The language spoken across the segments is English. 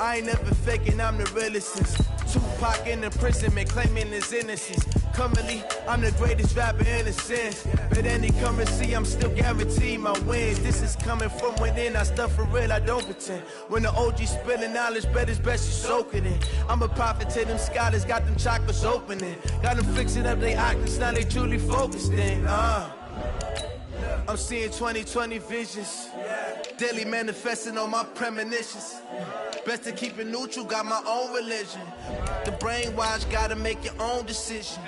I ain't never faking, I'm the realest since Tupac in imprisonment, claiming his innocence. Currently, I'm the greatest rapper in a sense. But any currency, I'm still guaranteed my wins. This is coming from within, I stuff for real, I don't pretend. When the OG spilling knowledge, bet it's best you soak it in. I'm a prophet to them scholars, got them chakras opening. Got them fixing up they octaves, now they truly focused in. I'm seeing 2020 visions. Daily manifesting on my premonitions. Best to keep it neutral, got my own religion. The brainwash, gotta make your own decision.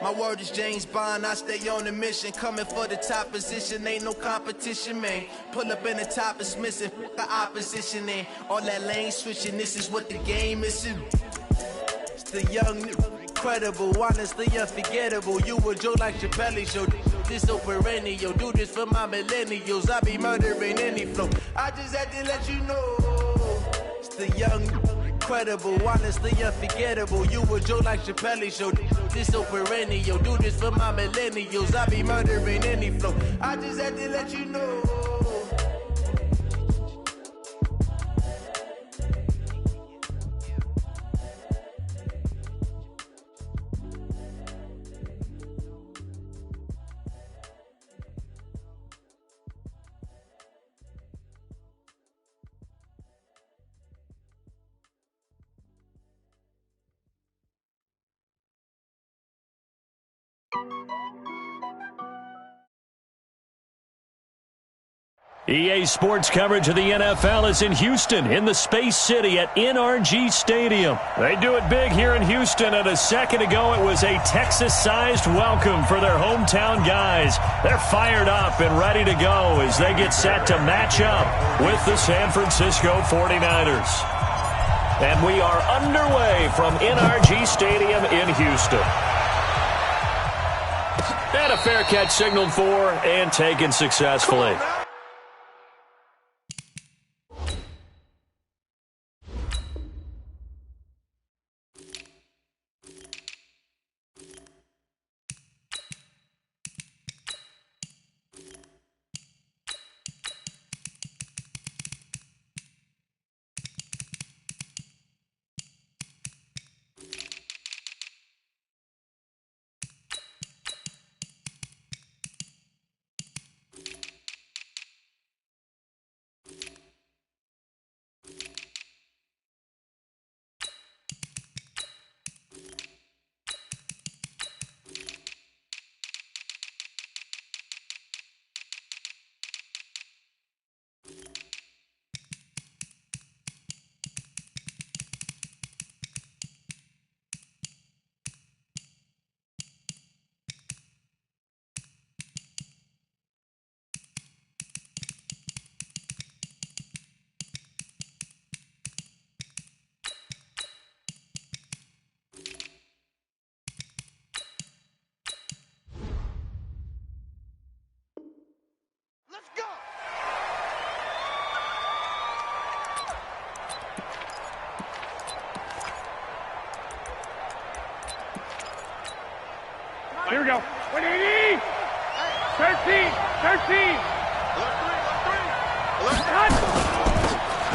My word is James Bond, I stay on a mission. Coming for the top position, ain't no competition, man. Pull up in the top, it's missing, the opposition, and all that lane switching, this is what the game is. It's the young, incredible, honestly unforgettable. You a Joe like Chappelle show. This so perennial, do this for my millennials. I be murdering any flow. I just had to let you know. It's the young, incredible, honestly unforgettable. You a Joe like Chappelle show. This so perennial, do this for my millennials. I be murdering any flow. I just had to let you know. EA Sports coverage of the NFL is in Houston, in the Space City at NRG Stadium. They do it big here in Houston, and a second ago it was a Texas-sized welcome for their hometown guys. They're fired up and ready to go as they get set to match up with the San Francisco 49ers. And we are underway from NRG Stadium in Houston. And a fair catch signaled for and taken successfully. Here we go. 180! 13!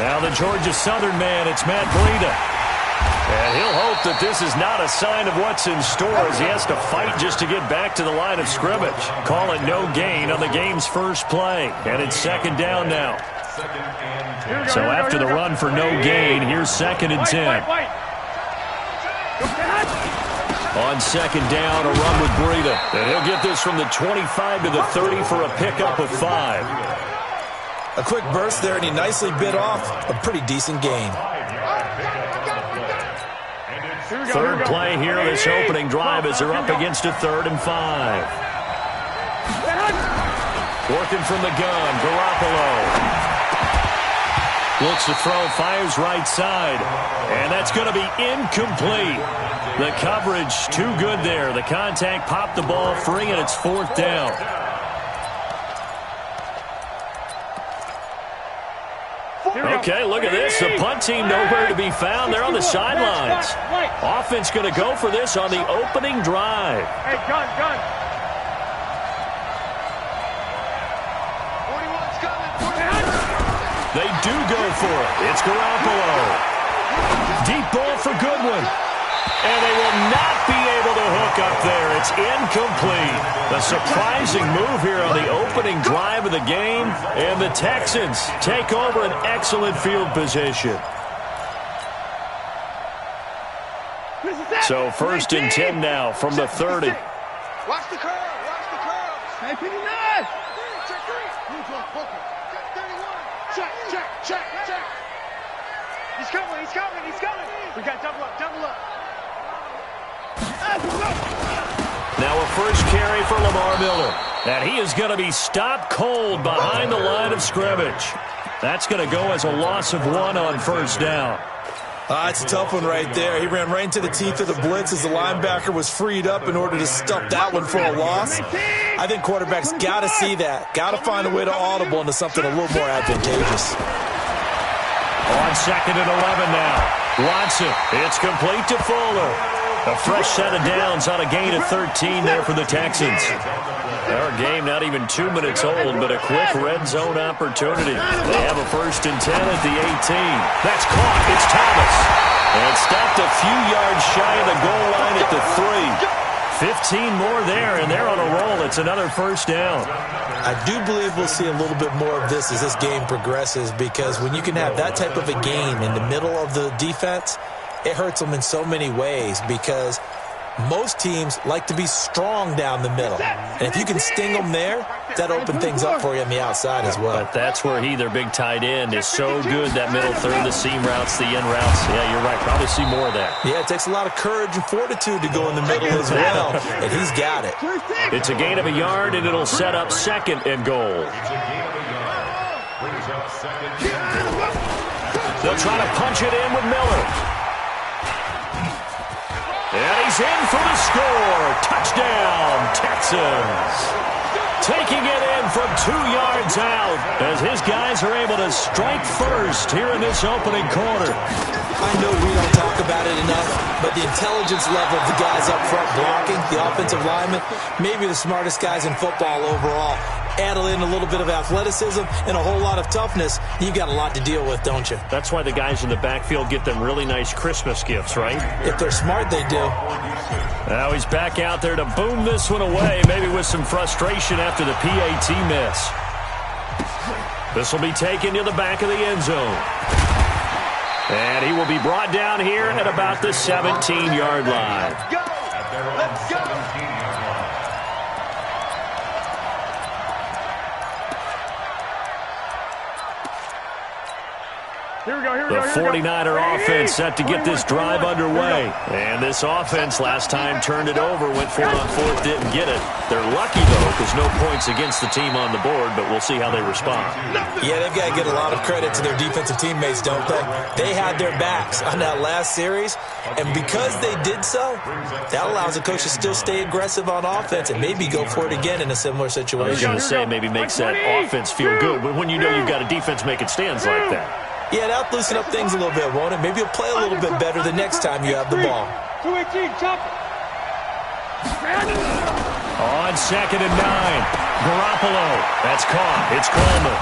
Now the Georgia Southern man, it's Matt Breida. And he'll hope that this is not a sign of what's in store as he has to fight just to get back to the line of scrimmage. Call it no gain on the game's first play. And it's second down now. So after the run for no gain, here's 2nd and 10. On second down, a run with Breida. And he'll get this from the 25 to the 30 for a pickup of 5. A quick burst there, and he nicely bit off a pretty decent gain. Third play here, this opening drive as they're up against a 3rd and 5. Working from the gun, Garoppolo. Looks to throw, fires right side. And that's going to be incomplete. The coverage too good there. The contact popped the ball free, and it's 4th down. Okay, look at this. The punt team nowhere to be found. They're on the sidelines. Offense going to go for this on the opening drive. Hey, gun. They do go for it. It's Garoppolo. deep ball for Goodwin. And they will not be able to hook up there. It's incomplete. A surprising move here on the opening drive of the game. And the Texans take over an excellent field position. So 1st and 10 now from the 30. Watch the curl. Watch the curl. Hey, 59. Check 3. Check 31. Check. He's coming. We got double up. Now a first carry for Lamar Miller. And he is going to be stopped cold behind the line of scrimmage. That's going to go as a loss of 1 on 1st down. It's a tough one right there. He ran right into the teeth of the blitz as the linebacker was freed up in order to stuff that one for a loss. I think quarterbacks got to see that. Got to find a way to audible into something a little more advantageous. On 2nd and 11 now. Watson, it's complete to Fuller. A fresh set of downs on a gain of 13 there for the Texans. Our game not even 2 minutes old, but a quick red zone opportunity. They have a 1st and 10 at the 18. That's caught. It's Thomas. And stopped a few yards shy of the goal line at the 3. 15 more there, and they're on a roll. It's another 1st down. I do believe we'll see a little bit more of this as this game progresses, because when you can have that type of a game in the middle of the defense, it hurts them in so many ways, because most teams like to be strong down the middle. And if you can sting them there, that opens things up for you on the outside as well. But that's where their big tight end, is so good, that middle third, the seam routes, the in routes. Yeah, you're right. Probably see more of that. Yeah, it takes a lot of courage and fortitude to go in the middle as well, and he's got it. It's a gain of a yard, and it'll set up 2nd and goal. They'll try to punch it in with Miller. And he's in for the score. Touchdown, Texans. Taking it in from 2 yards out as his guys are able to strike first here in this opening quarter. I know we don't talk about it enough, but the intelligence level of the guys up front blocking, the offensive linemen, maybe the smartest guys in football overall. Add in a little bit of athleticism and a whole lot of toughness, you got a lot to deal with, don't you? That's why the guys in the backfield get them really nice Christmas gifts, right? If they're smart, they do. Now he's back out there to boom this one away, maybe with some frustration after the PAT miss. This will be taken to the back of the end zone. And he will be brought down here at about the 17-yard line. Let's go. The 49er offense set to get this drive underway. And this offense last time turned it over, went 4 on 4th, didn't get it. They're lucky, though, because no points against the team on the board, but we'll see how they respond. Yeah, they've got to get a lot of credit to their defensive teammates, don't they? They had their backs on that last series, and because they did so, that allows the coach to still stay aggressive on offense and maybe go for it again in a similar situation. I was going to say maybe makes that offense feel good, but when you know you've got a defense making stands like that. Yeah, that'll loosen up things a little bit, won't it? Maybe you'll play a little bit better the next time you have the ball. 218, chop it. On 2nd and 9, Garoppolo. That's caught. It's Coleman.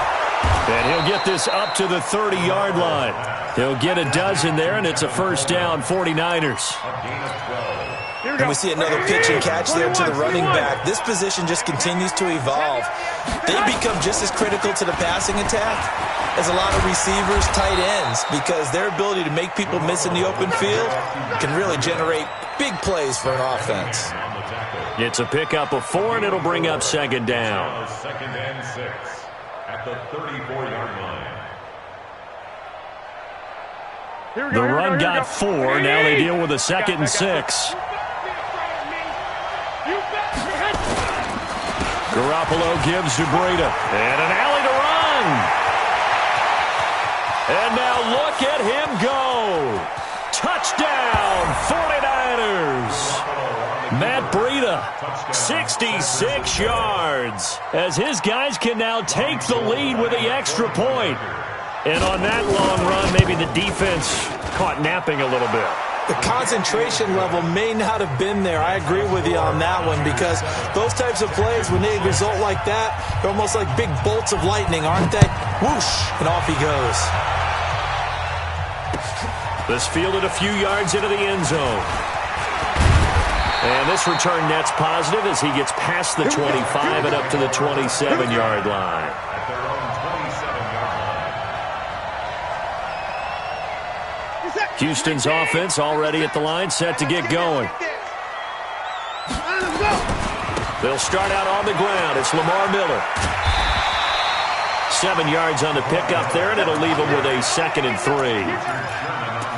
And he'll get this up to the 30-yard line. He'll get a dozen there, and it's a 1st down, 49ers. And we see another pitch and catch there to the running back. This position just continues to evolve. They become just as critical to the passing attack as a lot of receivers, tight ends, because their ability to make people miss in the open field can really generate big plays for an offense. It's a pickup of 4, and it'll bring up 2nd down. 2nd and 6 at the 34-yard line. The run got 4. Now they deal with a 2nd and 6. Garoppolo gives to Breida. And an alley to run. And now look at him go. Touchdown, 49ers. Matt Breida, 66 yards. As his guys can now take the lead with the extra point. And on that long run, maybe the defense caught napping a little bit. The concentration level may not have been there. I agree with you on that one, because those types of plays, when they result like that, they're almost like big bolts of lightning, aren't they? Whoosh, and off he goes. This fielded a few yards into the end zone. And this return net's positive as he gets past the 25 and up to the 27-yard line. At their own 27-yard line. Houston's offense already at the line, set to get going. They'll start out on the ground. It's Lamar Miller. 7 yards on the pickup there, and it'll leave him with a 2nd and 3.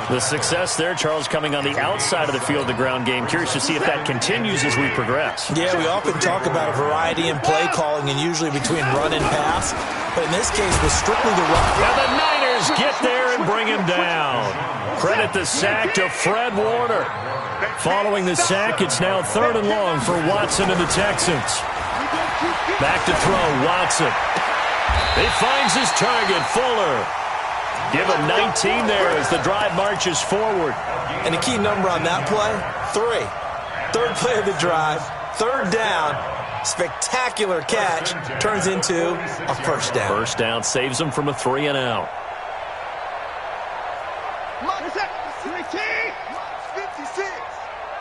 The success there, Charles, coming on the outside of the field, the ground game. Curious to see if that continues as we progress. Yeah, we often talk about a variety in play calling and usually between run and pass. But in this case, with strictly the run. Now the Niners get there and bring him down. Credit the sack to Fred Warner. Following the sack, it's now 3rd and long for Watson and the Texans. Back to throw, Watson. He finds his target, Fuller. Give him 19 there as the drive marches forward. And a key number on that play, 3. 3rd play of the drive, 3rd down. Spectacular catch turns into a 1st down. 1st down saves him from a 3 and out. 56.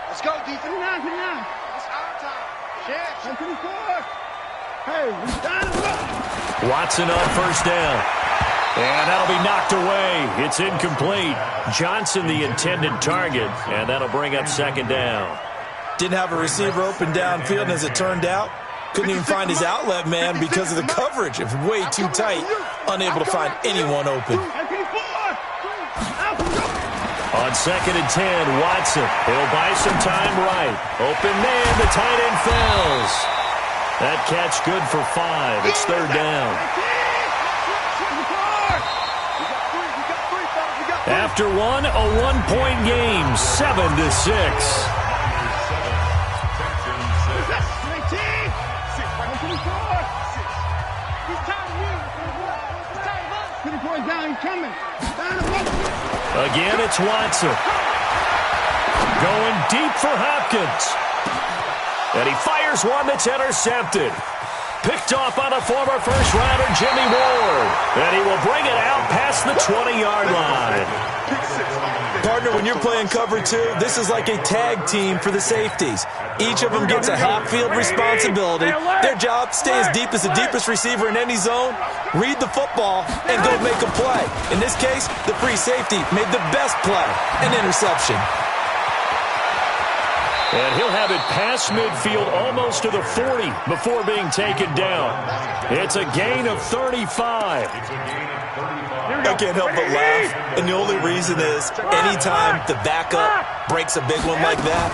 Let's go, D. 59. It's our time. Yeah. 54. Hey, we got it. Watson on 1st down. And that'll be knocked away. It's incomplete. Johnson the intended target, and that'll bring up 2nd down. Didn't have a receiver open downfield, and as it turned out, couldn't even find his outlet man because of the coverage. It was way too tight, unable to find anyone open. On 2nd and 10, Watson. He'll buy some time right. Open man, the tight end falls. That catch good for 5. It's 3rd down. After one, a 1-point game, 7-6. Again, it's Watson. Going deep for Hopkins. And he fires one that's intercepted. Picked off by the former first-rounder Jimmy Ward. And he will bring it out past the 20-yard line. Partner, when you're playing cover 2, this is like a tag team for the safeties. Each of them gets a half-field responsibility. Their job, stay as deep as the deepest receiver in any zone, read the football, and go make a play. In this case, the free safety made the best play, an interception. And he'll have it past midfield almost to the 40 before being taken down. It's a gain of 35. I can't help but laugh, and the only reason is anytime the backup breaks a big one like that,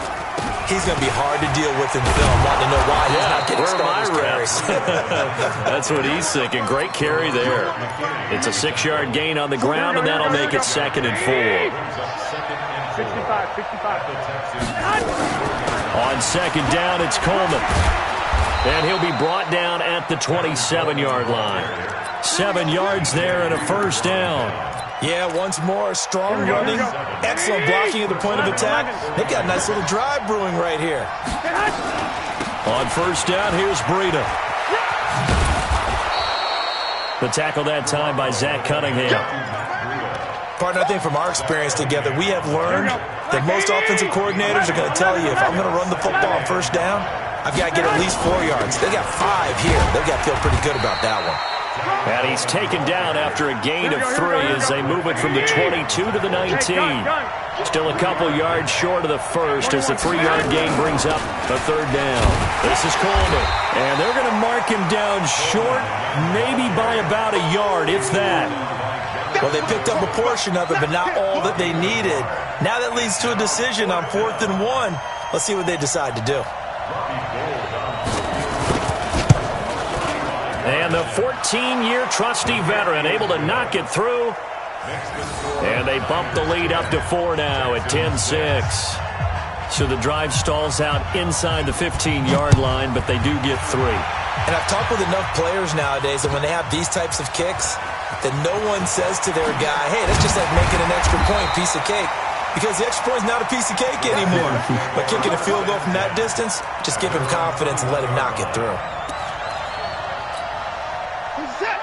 he's going to be hard to deal with in film. Want to know why he's not getting starters carries. That's what he's thinking. Great carry there. It's a 6-yard gain on the ground, and that'll make it 2nd and 4. 65. On 2nd down, it's Coleman. And he'll be brought down at the 27-yard line. 7 yards there and a 1st down. Yeah, once more, strong running, excellent blocking at the point of attack. They've got a nice little drive brewing right here. On 1st down, here's Breida. The tackle that time by Zach Cunningham. Partner, I think from our experience together, we have learned that most offensive coordinators are going to tell you, if I'm going to run the football on 1st down, I've got to get at least 4 yards. They got 5 here. They've got to feel pretty good about that one. And he's taken down after a gain of 3 as they move it from the 22 to the 19. Still a couple yards short of the 1st as the 3-yard gain brings up a 3rd down. This is Coleman. And they're going to mark him down short, maybe by about a yard, if that. Well, they picked up a portion of it, but not all that they needed. Now that leads to a decision on 4th and 1. Let's see what they decide to do. And the 14-year trusty veteran able to knock it through. And they bump the lead up to 4 now at 10-6. So the drive stalls out inside the 15-yard line, but they do get 3. And I've talked with enough players nowadays that when they have these types of kicks, that no one says to their guy, hey, that's just like making an extra point, piece of cake. Because the extra point is not a piece of cake anymore. But kicking a field goal from that distance, just give him confidence and let him knock it through.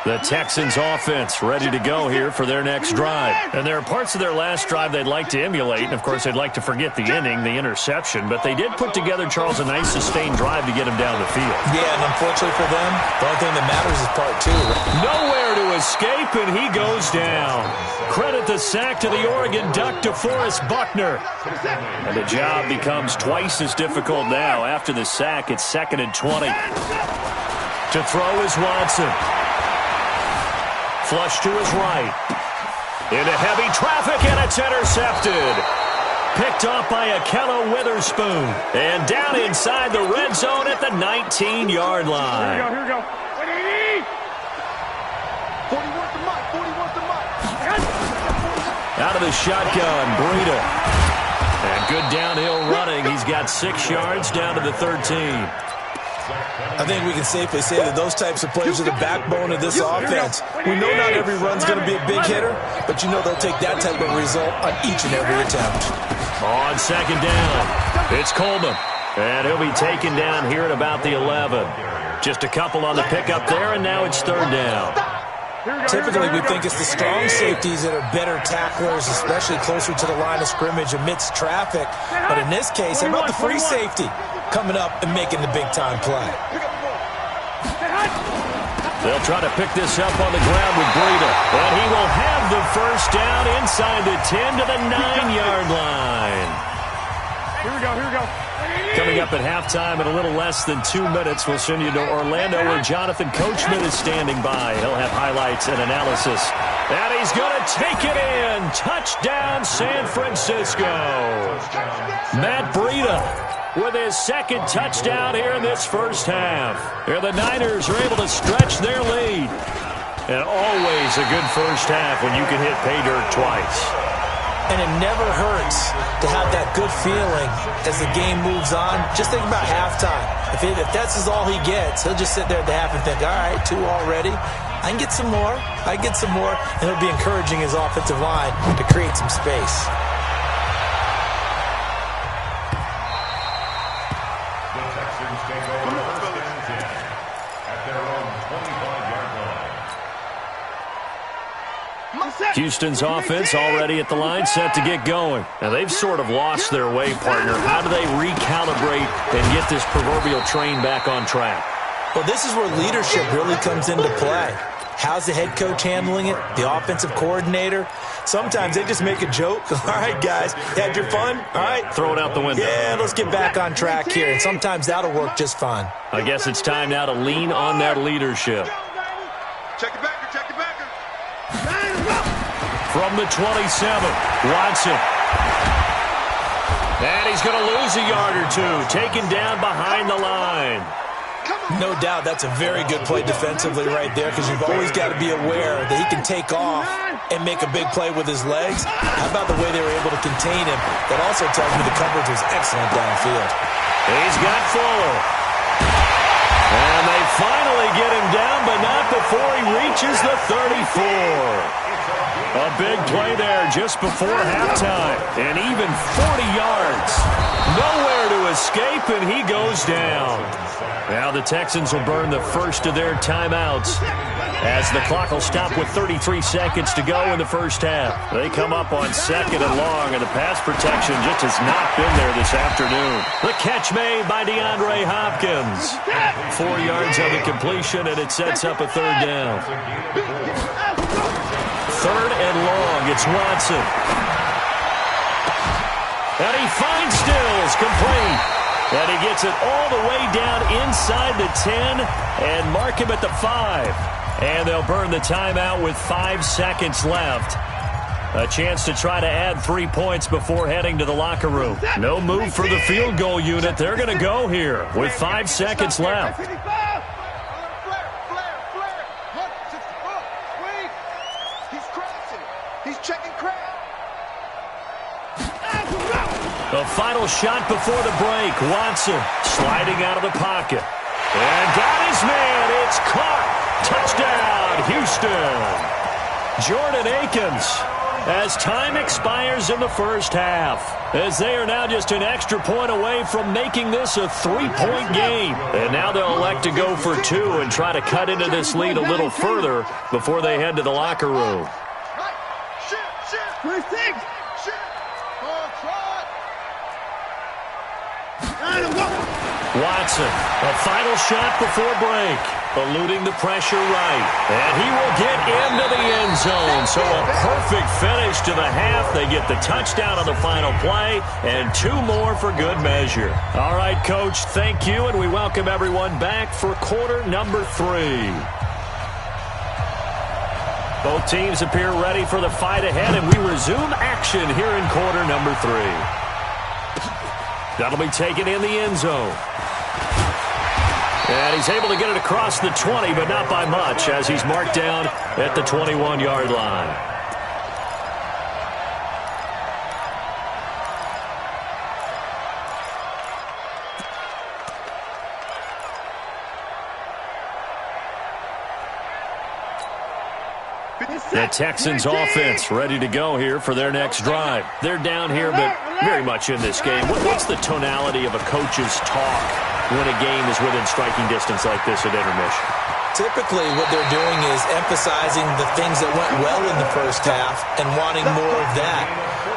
The Texans offense ready to go here for their next drive. And there are parts of their last drive they'd like to emulate. And, of course, they'd like to forget the inning, the interception. But they did put together, Charles, a nice sustained drive to get him down the field. Yeah, and unfortunately for them, the only thing that matters is part two. Nowhere to escape, and he goes down. Credit the sack to the Oregon Duck, DeForest Buckner. And the job becomes twice as difficult now. After the sack, it's 2nd and 20. To throw is Watson. Flush to his right. Into heavy traffic, and it's intercepted. Picked off by Akello Witherspoon. And down inside the red zone at the 19-yard line. Here we go. 40 wants the mic. 40 wants the mic. Out of the shotgun, Breida. And good downhill running. He's got 6 yards down to the 13. I think we can safely say that those types of plays are the backbone of this offense. We know not every run's going to be a big hitter, but you know they'll take that type of result on each and every attempt. On 2nd down, it's Coleman. And he'll be taken down here at about the 11. Just a couple on the pickup there, and now it's 3rd down. Typically, we think it's the strong safeties that are better tacklers, especially closer to the line of scrimmage amidst traffic. But in this case, how about the free safety coming up and making the big-time play? They'll try to pick this up on the ground with Breida. And he will have the first down inside the 10 to the 9-yard line. Here we go. Coming up at halftime in a little less than 2 minutes, we'll send you to Orlando where Jonathan Coachman is standing by. He'll have highlights and analysis. And he's going to take it in. Touchdown, San Francisco. Matt Breida with his 2nd touchdown here in this first half. Here the Niners are able to stretch their lead. And always a good first half when you can hit pay dirt twice. And it never hurts to have that good feeling as the game moves on. Just think about halftime. If that's all he gets, he'll just sit there at the half and think, all right, 2 already. I can get some more. And he'll be encouraging his offensive line to create some space. The Texans take over at their own 25-yard line. Houston's offense already at the line, set to get going. Now, they've sort of lost their way, partner. How do they recalibrate and get this proverbial train back on track? Well, this is where leadership really comes into play. How's the head coach handling it? The offensive coordinator? Sometimes they just make a joke. All right, guys, had your fun? All right. Throw it out the window. Yeah, let's get back on track here. And sometimes that'll work just fine. I guess it's time now to lean on that leadership. Check the backer. From the 27, Watson. And he's going to lose a yard or two, taken down behind the line. No doubt that's a very good play defensively right there, because you've always got to be aware that he can take off and make a big play with his legs. How about the way they were able to contain him? That also tells me the coverage was excellent downfield. He's got Fuller. And they finally get him down, but not before he reaches the 34. A big play there just before halftime. And even 40 yards. Nowhere to escape, and he goes down. Now the Texans will burn the first of their timeouts as the clock will stop with 33 seconds to go in the first half. They come up on 2nd and long, and the pass protection just has not been there this afternoon. The catch made by DeAndre Hopkins. 4 yards on the completion, and it sets up a 3rd down. 3rd and long, it's Watson. And he finds Stills, complete. And he gets it all the way down inside the 10 and mark him at the 5. And they'll burn the timeout with 5 seconds left. A chance to try to add 3 points before heading to the locker room. No move for the field goal unit. They're going to go here with 5 seconds left. The final shot before the break. Watson sliding out of the pocket. And got his man. It's caught. Touchdown, Houston. Jordan Akins as time expires in the first half, as they are now just an extra point away from making this a 3-point game. And now they'll elect to go for 2 and try to cut into this lead a little further before they head to the locker room. Watson, a final shot before break, eluding the pressure right. And he will get into the end zone. So a perfect finish to the half. They get the touchdown on the final play, and 2 more for good measure. All right, Coach, thank you, and we welcome everyone back for quarter number 3. Both teams appear ready for the fight ahead, and we resume action here in quarter number 3. That'll be taken in the end zone. And he's able to get it across the 20, but not by much, as he's marked down at the 21-yard line. The Texans offense ready to go here for their next drive. They're down here, but very much in this game. What's the tonality of a coach's talk when a game is within striking distance like this at intermission? Typically, what they're doing is emphasizing the things that went well in the first half and wanting more of that.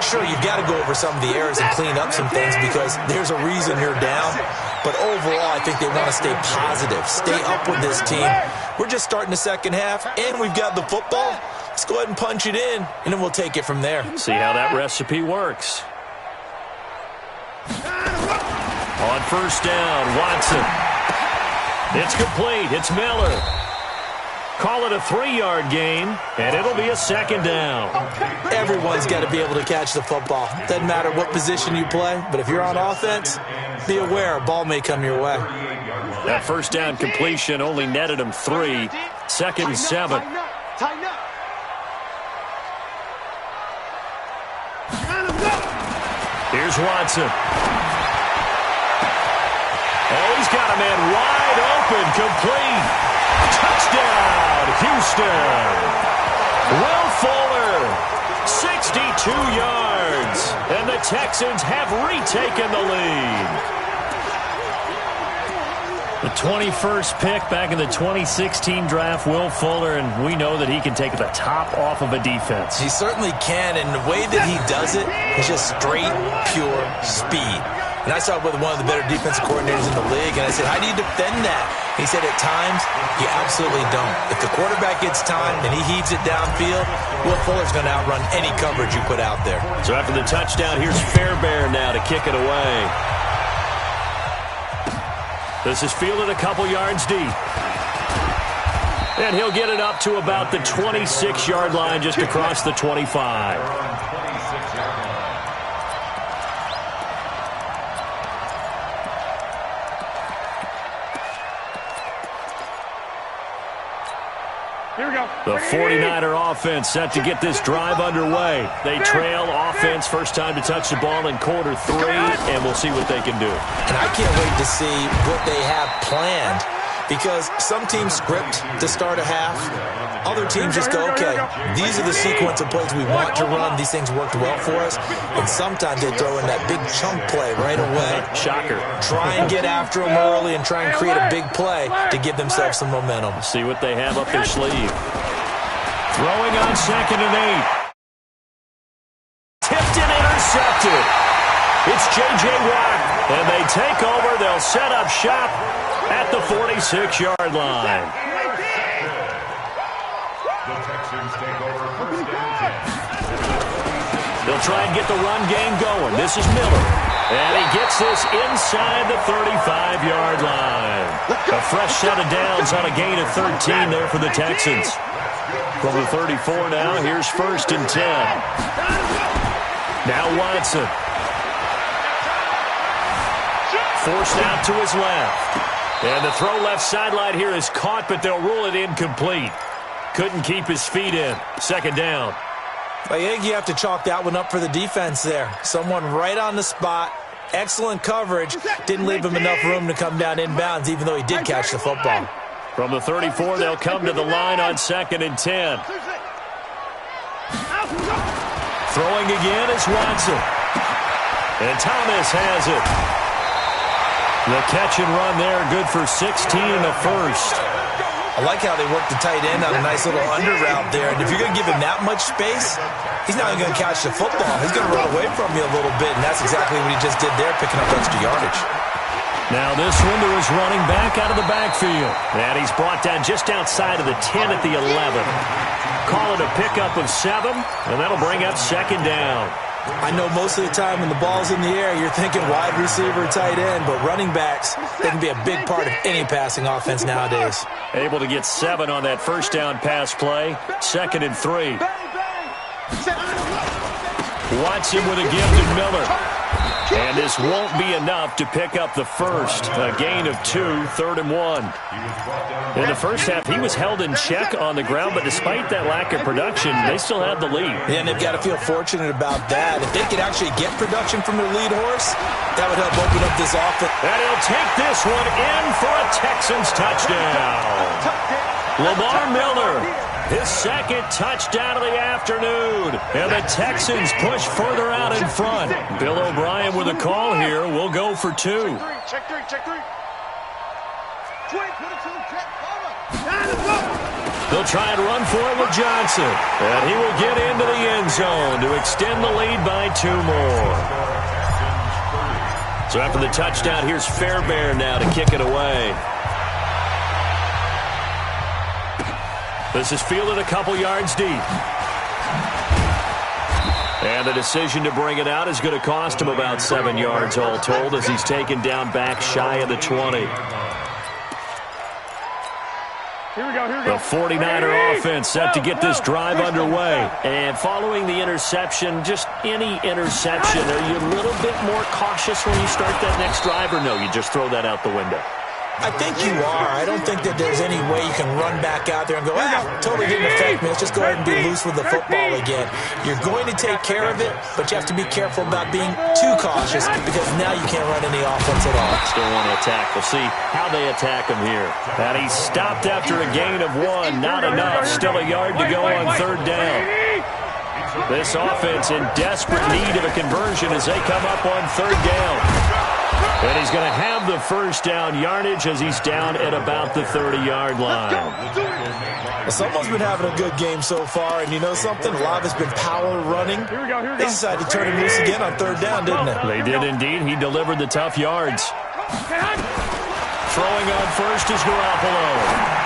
Sure, you've got to go over some of the errors and clean up some things because there's a reason you're down. But overall, I think they want to stay positive, stay up with this team. We're just starting the second half, and we've got the football. Let's go ahead and punch it in, and then we'll take it from there. See how that recipe works. On first down, Watson. It's complete. It's Miller. Call it a 3-yard gain, and it'll be a second down. Everyone's got to be able to catch the football. Doesn't matter what position you play, but if you're on offense, be aware a ball may come your way. That first down completion only netted him 3. Second and 7. Tighten up. Here's Watson. Oh, he's got a man wide open, complete. Touchdown, Houston. Will Fuller, 62 yards, and the Texans have retaken the lead. The 21st pick back in the 2016 draft, Will Fuller, and we know that he can take the top off of a defense. He certainly can, and the way that he does it is just straight, pure speed. And I saw it with one of the better defensive coordinators in the league, and I said, how do you defend that? He said, at times, you absolutely don't. If the quarterback gets time and he heaves it downfield, Will Fuller's going to outrun any coverage you put out there. So after the touchdown, here's Fairbairn now to kick it away. This is fielded a couple yards deep. And he'll get it up to about the 26-yard line, just across the 25. Here we go. The 49er offense set to get this drive underway. They trail offense first time to touch the ball in quarter 3, and we'll see what they can do. And I can't wait to see what they have planned, because some teams script to start a half. Other teams just go, okay, these are the sequence of plays we want to run. These things worked well for us. And sometimes they throw in that big chunk play right away. Shocker. Try and get after them early and try and create a big play to give themselves some momentum. See what they have up their sleeve. Throwing on second and 8. Tipped and intercepted. It's J.J. Watt, and they take over. They'll set up shop at the 46-yard line. The Texans take over first and 10. They'll try and get the run game going. This is Miller. And he gets this inside the 35-yard line. A fresh set of downs on a gain of 13 there for the Texans. From the 34 now, here's first and 10. Now Watson. Forced out to his left. And the throw left sideline here is caught, but they'll rule it incomplete. Couldn't keep his feet in. Second down. I think you have to chalk that one up for the defense there. Someone right on the spot. Excellent coverage. Didn't leave him enough room to come down inbounds, even though he did catch the football. From the 34, they'll come to the line on second and 10. Throwing again is Watson. And Thomas has it. The catch and run there, good for 16 and a first. I like how they worked the tight end on a nice little under route there. And if you're going to give him that much space, he's not even going to catch the football. He's going to run away from you a little bit, and that's exactly what he just did there, picking up extra yardage. Now this one to his running back out of the backfield. And he's brought down just outside of the 10 at the 11. Call it a pickup of 7, and that'll bring up second down. I know most of the time when the ball's in the air, you're thinking wide receiver, tight end, but running backs, they can be a big part of any passing offense nowadays. Able to get 7 on that first down pass play. 2nd and 3. Watson with a gift to Miller. And this won't be enough to pick up the first. A gain of 2, 3rd and 1. In the first half, he was held in check on the ground, but despite that lack of production, they still have the lead. Yeah, and they've got to feel fortunate about that. If they could actually get production from their lead horse, that would help open up this offense. And he'll take this one in for a Texans touchdown. Lamar Miller, his 2nd touchdown of the afternoon. And the Texans push further out in front. Bill O'Brien with a call here. We'll go for 2. Check three. They'll try and run for it with Johnson. And he will get into the end zone to extend the lead by 2 more. So after the touchdown, here's Fairbairn now to kick it away. This is fielded a couple yards deep. And the decision to bring it out is going to cost him about 7 yards all told as he's taken down back shy of the 20. Here we go. The 49er offense set to get this drive underway. And following the interception, just any interception, are you a little bit more cautious when you start that next drive, or no, you just throw that out the window? I think you are. I don't think that there's any way you can run back out there and go, totally didn't affect me. Let's just go ahead and be loose with the football again. You're going to take care of it, but you have to be careful about being too cautious because now you can't run any offense at all. Still want to attack. We'll see how they attack him here. And he stopped after a gain of 1. Not enough. Still a yard to go on 3rd down. This offense in desperate need of a conversion as they come up on 3rd down. And he's going to have the first down yardage as he's down at about the 30-yard line. Well, someone's been having a good game so far, and you know something? A lot of it's been power running. They decided to turn him loose again on 3rd down, didn't they? They did indeed. He delivered the tough yards. Throwing on first is Garoppolo.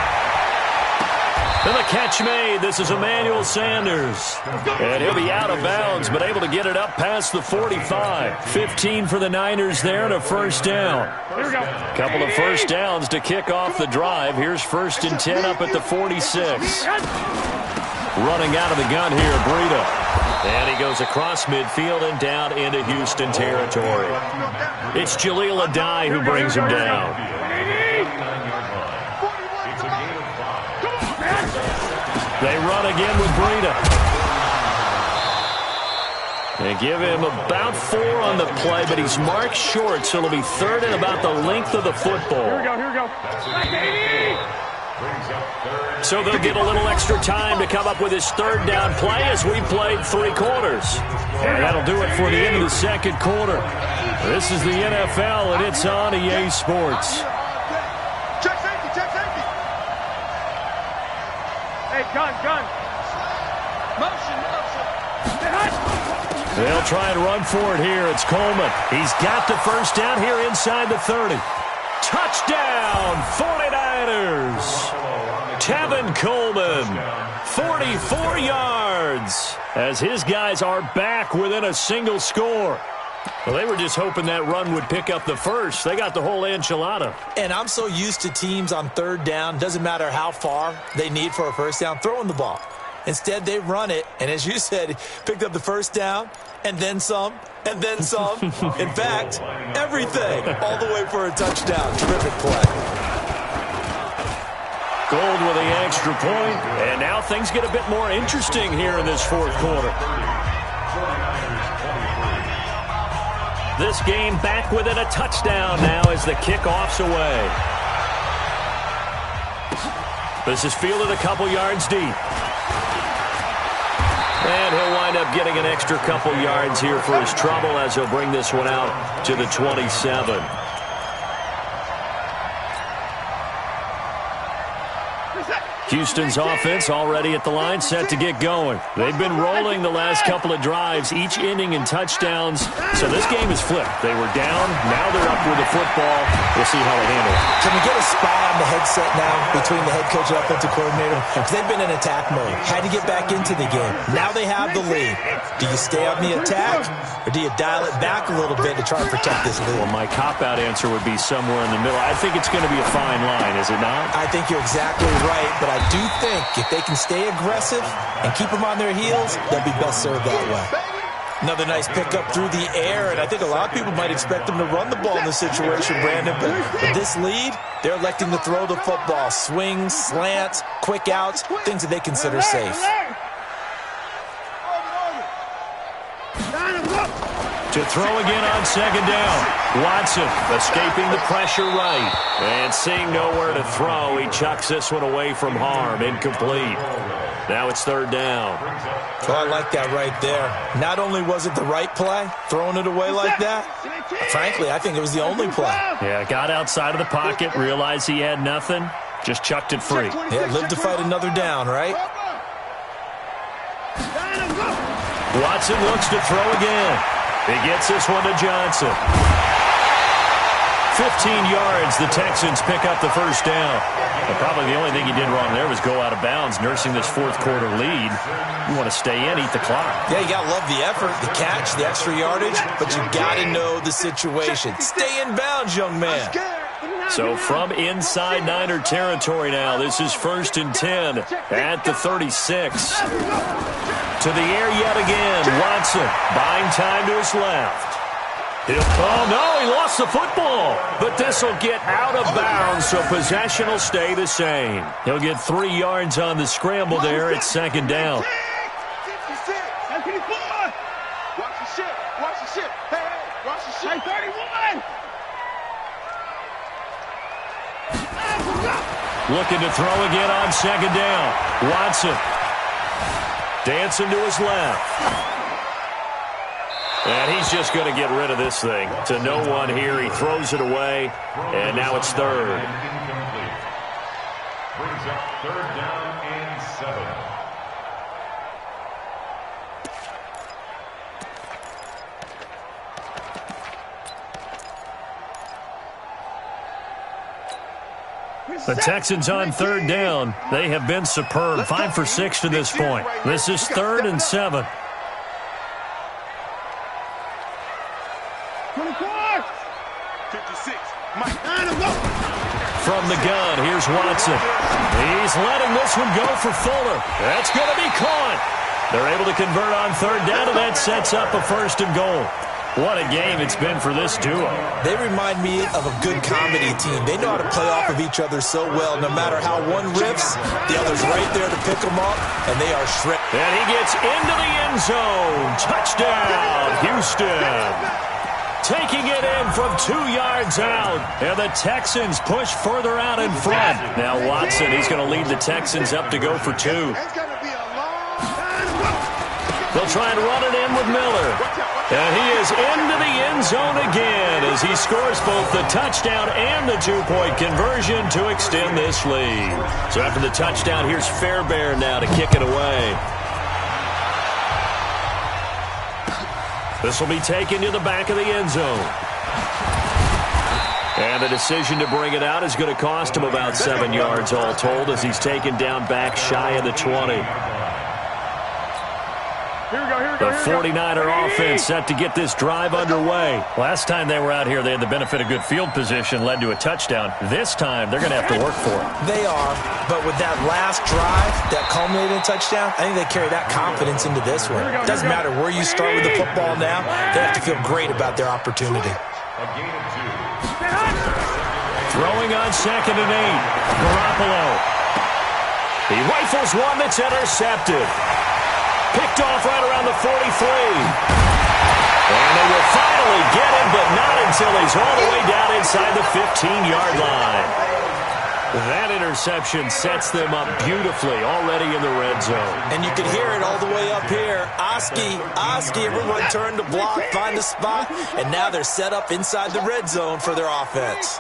And the catch made. This is Emmanuel Sanders. And he'll be out of bounds, but able to get it up past the 45. 15 for the Niners there and a first down. Couple of first downs to kick off the drive. Here's 1st and 10 up at the 46. Running out of the gun here, Breida. And he goes across midfield and down into Houston territory. It's Jaleel Adai who brings him down. They run again with Breida. They give him about 4 on the play, but he's marked short, so it'll be 3rd and about the length of the football. Here we go. So they'll get a little extra time to come up with his 3rd down play as we played 3 quarters. And that'll do it for the end of the 2nd quarter. This is the NFL, and it's on EA Sports. Gun. Motion. They'll try and run for it here. It's Coleman. He's got the first down here inside the 30. Touchdown, 49ers. Tevin Coleman, 44 yards, as his guys are back within a single score. Well, they were just hoping that run would pick up the first. They got the whole enchilada. And I'm so used to teams on 3rd down, doesn't matter how far they need for a first down, throwing the ball. Instead, they run it, and as you said, picked up the first down, and then some, and then some. In fact, everything, all the way for a touchdown. Terrific play. Gold with the extra point, and now things get a bit more interesting here in this 4th quarter. This game back within a touchdown now as the kickoff's away. This is fielded a couple yards deep. And he'll wind up getting an extra couple yards here for his trouble as he'll bring this one out to the 27. Houston's offense already at the line, set to get going. They've been rolling the last couple of drives, each ending in touchdowns. So this game is flipped. They were down, now they're up with the football. We'll see how they handle it. Can we get a spy on the headset now between the head coach and offensive coordinator? Because they've been in attack mode. Had to get back into the game. Now they have the lead. Do you stay on the attack, or do you dial it back a little bit to try and protect this lead? Well, my cop-out answer would be somewhere in the middle. I think it's going to be a fine line, is it not? I think you're exactly right, but I do think if they can stay aggressive and keep them on their heels, they'll be best served that way. Another nice pickup through the air, and I think a lot of people might expect them to run the ball in this situation, Brandon, but with this lead, they're electing to throw the football. Swings, slants, quick outs, things that they consider safe. To throw again on second down. Watson escaping the pressure right. And seeing nowhere to throw, he chucks this one away from harm. Incomplete. Now it's third down. Oh, I like that right there. Not only was it the right play, throwing it away like that, frankly, I think it was the only play. Yeah, got outside of the pocket, realized he had nothing, just chucked it free. Yeah, lived to fight another down, right? Watson looks to throw again. He gets this one to Johnson. 15 yards, the Texans pick up the first down. And probably the only thing he did wrong there was go out of bounds, nursing this fourth quarter lead. You want to stay in, eat the clock. Yeah, you got to love the effort, the catch, the extra yardage, but you got to know the situation. Stay in bounds, young man. So from inside Niner territory now, this is 1st and 10 at the 36. To the air yet again. Watson buying time to his left. Oh, no, he lost the football. But this will get out of bounds, so possession will stay the same. He'll get 3 yards on the scramble there at second down. Watch the shit. Watch the shit. Hey, watch the shit. 31. Looking to throw again on second down. Watson dancing to his left. And he's just going to get rid of this thing. To no one here. He throws it away. And now it's third. Brings up third down and 7. The Texans on third down. They have been superb. 5 for 6 to this point. This is 3rd and 7. 24. 56. Mike, From the gun, here's Watson. He's letting this one go for Fuller. That's going to be caught. They're able to convert on third down, and that sets up a 1st and goal. What a game it's been for this duo. They remind me of a good comedy team. They know how to play off of each other so well. No matter how one rips, the other's right there to pick them up, and they are stripped. And he gets into the end zone. Touchdown, Houston. Taking it in from 2 yards out. And the Texans push further out in front. Now Watson, he's going to lead the Texans up to go for 2. They'll try and run it in with Miller. And he is into the end zone again as he scores both the touchdown and the 2-point conversion to extend this lead. So after the touchdown, here's Fairbairn now to kick it away. This will be taken to the back of the end zone. And the decision to bring it out is going to cost him about 7 yards all told as he's taken down back shy of the 20. The 49er offense set to get this drive underway. Last time they were out here, they had the benefit of good field position, led to a touchdown. This time, they're going to have to work for it. They are, but with that last drive that culminated in a touchdown, I think they carry that confidence into this one. It doesn't matter where you start with the football now, they have to feel great about their opportunity. Throwing on 2nd and 8. Garoppolo. He rifles one that's intercepted. Picked off right around the 43. And they will finally get him, but not until he's all the way down inside the 15-yard line. That interception sets them up beautifully already in the red zone. And you can hear it all the way up here. Oski, everyone turn to block, find the spot, and now they're set up inside the red zone for their offense.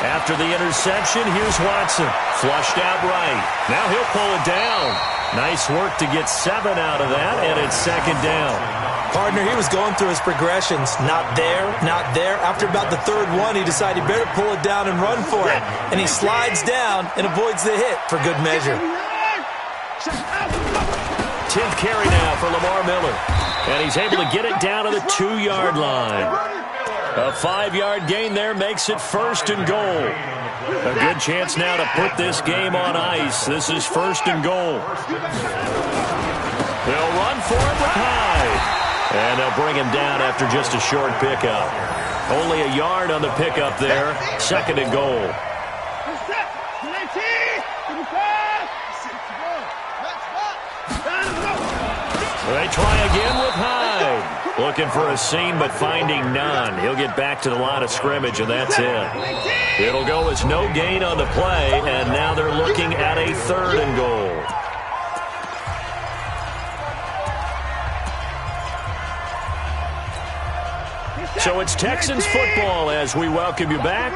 After the interception, here's Watson. Flushed out right. Now he'll pull it down. Nice work to get 7 out of that, and it's second down. Partner, he was going through his progressions. Not there, not there. After about the third one, he decided he better pull it down and run for it. And he slides down and avoids the hit for good measure. 10th carry now for Lamar Miller. And he's able to get it down to the 2-yard line. A 5-yard gain there makes it first and goal. A good chance now to put this game on ice. This is first and goal. They'll run for it with Hyde. And they'll bring him down after just a short pickup. Only a yard on the pickup there. Second and goal. They try again with Hyde. Looking for a seam, but finding none. He'll get back to the line of scrimmage, and that's it. It'll go as no gain on the play, and now they're looking at a third and goal. So it's Texans football as we welcome you back.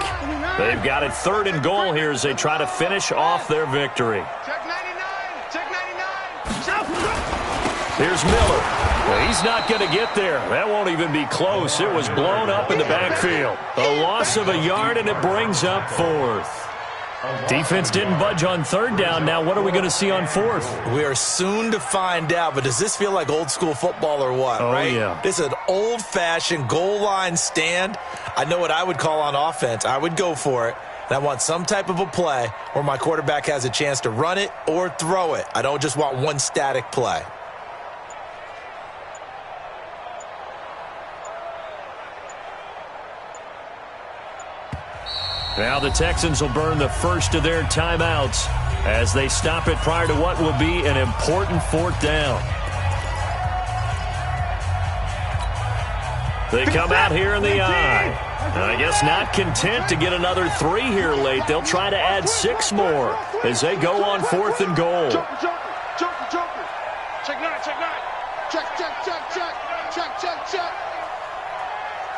They've got it third and goal here as they try to finish off their victory. Here's Miller. Well, he's not going to get there. That won't even be close. It was blown up in the backfield. A loss of a yard, and it brings up fourth. Defense didn't budge on third down. Now what are we going to see on fourth? We are soon to find out, but does this feel like old school football or what, right? Yeah. This is an old-fashioned goal line stand. I know what I would call on offense. I would go for it. And I want some type of a play where my quarterback has a chance to run it or throw it. I don't just want one static play. Now the Texans will burn the first of their timeouts as they stop it prior to what will be an important fourth down. They come out here in the eye. And I guess not content to get another 3 here late. They'll try to add 6 more as they go on fourth and goal. Check 9. Check.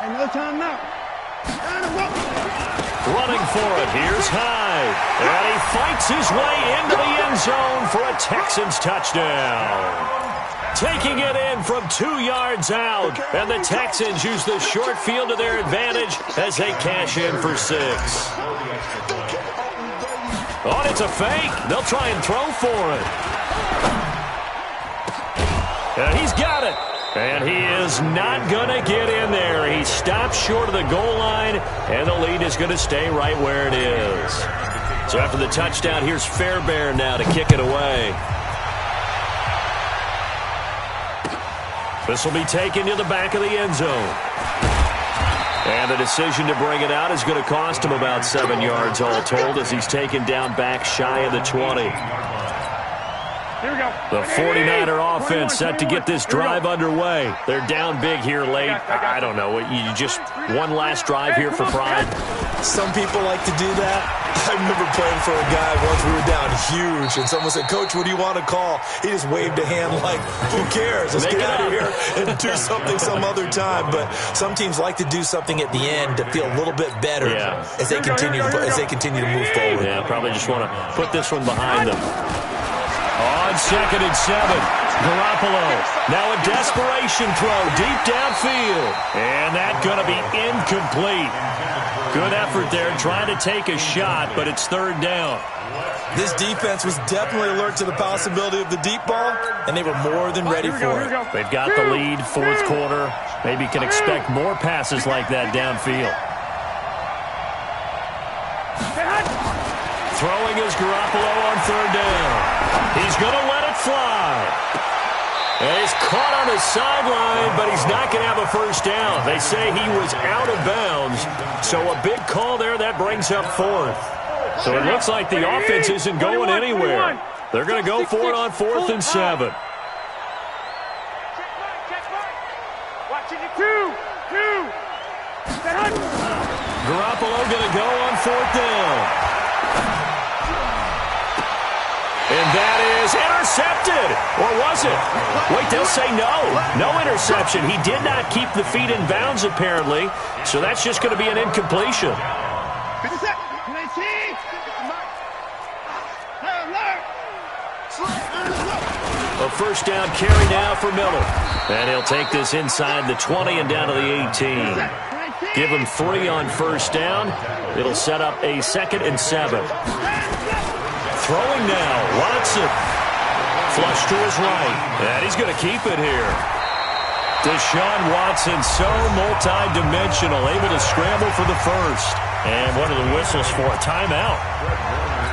And no time now. Running for it, here's Hyde. And he fights his way into the end zone for a Texans touchdown. Taking it in from 2 yards out. And the Texans use the short field to their advantage as they cash in for 6. Oh, it's a fake. They'll try and throw for it. And he's got it. And he is not going to get in there. He stops short of the goal line, and the lead is going to stay right where it is. So after the touchdown, here's Fairbairn now to kick it away. This will be taken to the back of the end zone. And the decision to bring it out is going to cost him about 7 yards all told as he's taken down back shy of the 20. Here we go. The 49er offense set to get this drive underway. They're down big here late. I don't know. You just one last drive here for pride. Some people like to do that. I remember playing for a guy once. We were down huge, and someone said, "Coach, what do you want to call?" He just waved a hand like, "Who cares? Let's get out of here and do something some other time." But some teams like to do something at the end to feel a little bit better as they continue to move forward. Yeah, probably just want to put this one behind them. On 2nd and 7, Garoppolo. Now a desperation throw deep downfield. And that's going to be incomplete. Good effort there trying to take a shot, but it's third down. This defense was definitely alert to the possibility of the deep ball, and they were more than ready for it. They've got the lead, fourth quarter. Maybe can expect more passes like that downfield. Throwing is Garoppolo on third down. He's going to let it fly. And he's caught on the sideline, but he's not going to have a first down. They say he was out of bounds. So a big call there that brings up fourth. So it looks like the offense isn't going anywhere. They're going to go for it on 4th and 7. Garoppolo going to go on 4th down. And that is intercepted. Or was it? Wait, they'll say no. No interception. He did not keep the feet in bounds, apparently. So that's just going to be an incompletion. A first down carry now for Miller. And he'll take this inside the 20 and down to the 18. Give him 3 on first down. It'll set up a 2nd and 7. Throwing now, Watson. Flush to his right. And he's going to keep it here. Deshaun Watson, so multi-dimensional, able to scramble for the first. And what are the whistles for? A timeout.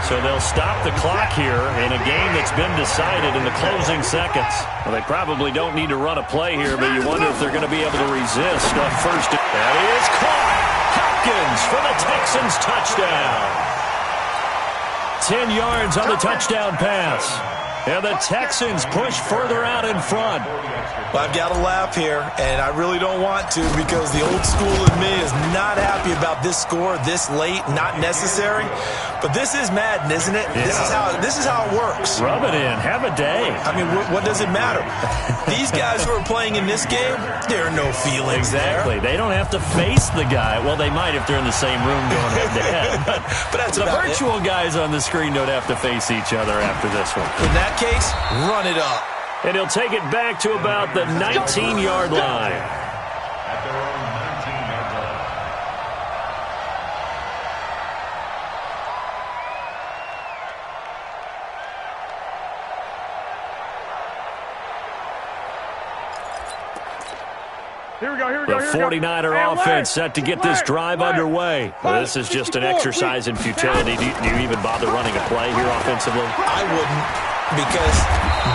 So they'll stop the clock here in a game that's been decided in the closing seconds. Well, they probably don't need to run a play here, but you wonder if they're going to be able to resist on first. That is caught. Hopkins for the Texans touchdown. 10 yards on the touchdown pass. And the Texans push further out in front. Well, I've got to laugh here, and I really don't want to because the old school in me is not happy about this score this late, not necessary. But this is Madden, isn't it? Yeah. This is how it works. Rub it in. Have a day. I mean, what does it matter? These guys who are playing in this game, there are no feelings exactly. They don't have to face the guy. Well, they might if they're in the same room going head-to-head. But that's the virtual guys on the screen don't have to face each other after this one. In that case, run it up. And he'll take it back to about the 19-yard line. At their own 19-yard line. Here we go. The 49er offense set to get this drive underway. Well, this is just an exercise in futility. Do you even bother running a play here offensively? I wouldn't, because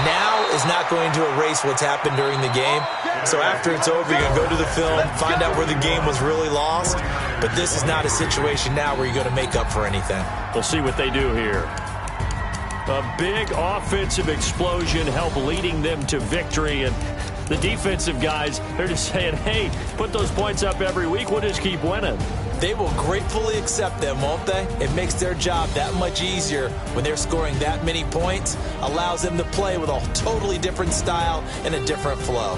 now is not going to erase what's happened during the game. So after it's over, you're going to go to the film, find out where the game was really lost. But this is not a situation now where you're going to make up for anything. We'll see what they do here. A big offensive explosion helped leading them to victory, and the defensive guys, they're just saying, hey, put those points up every week, we'll just keep winning. They will gratefully accept them, won't they? It makes their job that much easier when they're scoring that many points, allows them to play with a totally different style and a different flow.